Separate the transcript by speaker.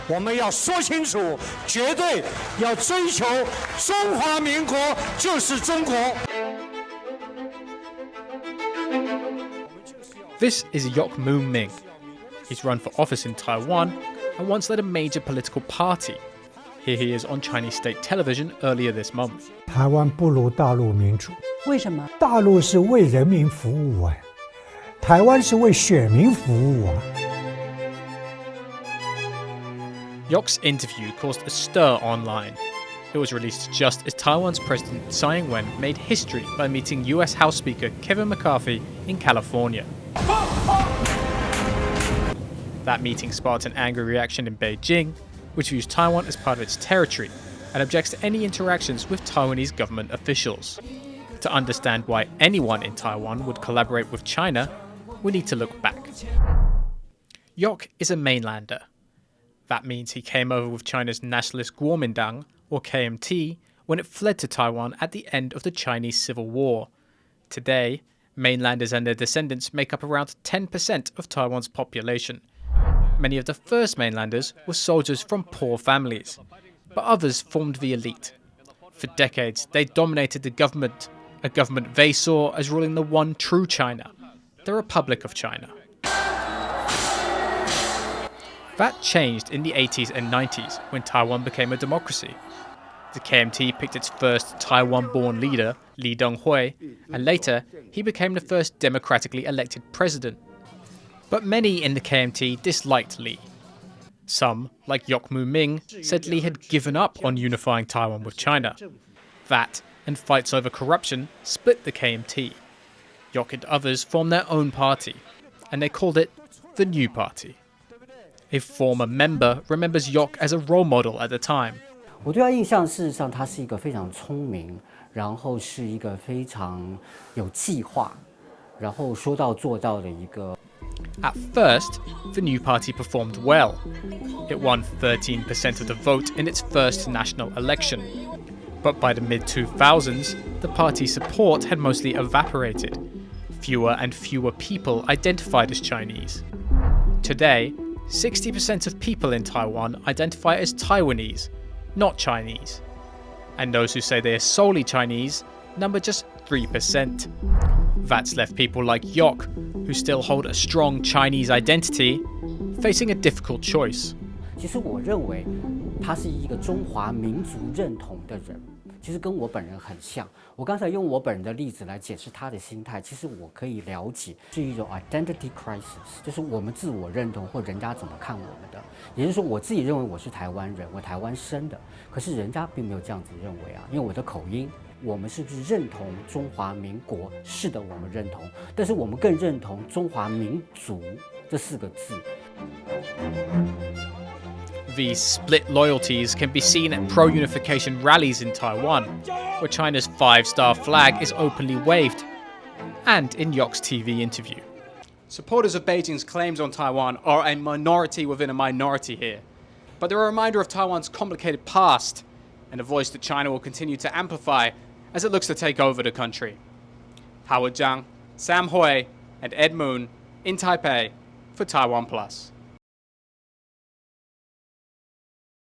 Speaker 1: 我们要说清楚，绝对要追求中华民国就是中国。
Speaker 2: This is Yok Mu-ming. He's run for office in Taiwan and once led a major political party. Here he is on Chinese state television earlier this month.
Speaker 3: 台湾不如大陆民主。
Speaker 4: 为什么？
Speaker 3: 大陆是为人民服务啊，台湾是为选民服务啊。
Speaker 2: Yok's interview caused a stir online. It was released just as Taiwan's President Tsai Ing-wen made history by meeting US House Speaker Kevin McCarthy in California. That meeting sparked an angry reaction in Beijing, which views Taiwan as part of its territory and objects to any interactions with Taiwanese government officials. To understand why anyone in Taiwan would collaborate with China, we need to look back. Yok is a mainlander. That means he came over with China's nationalist Kuomintang, or KMT, when it fled to Taiwan at the end of the Chinese Civil War. Today, mainlanders and their descendants make up around 10% of Taiwan's population. Many of the first mainlanders were soldiers from poor families, but others formed the elite. For decades, they dominated the government, a government they saw as ruling the one true China, the Republic of China. That changed in the 80s and 90s when Taiwan became a democracy. The KMT picked its first Taiwan-born leader, Lee Teng-hui, and later he became the first democratically elected president. But many in the KMT disliked Lee. Some, like Yok Mu-ming, said Lee had given up on unifying Taiwan with China. That, and fights over corruption, split the KMT. Yok and others formed their own party, and they called it the New Party. A former member remembers Yok as a role model at the time.
Speaker 4: 我对他印象，事实上他是一个非常聪明，然后是一个非常有计划，然后说到做到的一个。
Speaker 2: At first, the New Party performed well. It won 13% of the vote in its first national election. But by the mid-2000s, the party's support had mostly evaporated. Fewer and fewer people identified as Chinese. Today, 60% of people in Taiwan identify as Taiwanese, not Chinese. And those who say they are solely Chinese number just 3%. That's left people like Yok, who still hold a strong Chinese identity, facing a difficult choice.
Speaker 4: 其实我认为他是一个中华民族认同的人，其实跟我本人很像。我刚才用我本人的例子来解释他的心态，其实我可以了解是一种 identity crisis， 就是我们自我认同或人家怎么看我们的。也就是说，我自己认为我是台湾人，我台湾生的，可是人家并没有这样子认为啊，因为我的口音。我们是不是认同中华民国？是的，我们认同，但是我们更认同中华民族这4个字。
Speaker 2: These split loyalties can be seen at pro-unification rallies in Taiwan, where China's 5-star flag is openly waved, and in Yok's TV interview. Supporters of Beijing's claims on Taiwan are a minority within a minority here, but they're a reminder of Taiwan's complicated past, and a voice that China will continue to amplify as it looks to take over the country. Howard Chang, Sam Hui, and Ed Moon in Taipei for TaiwanPlus.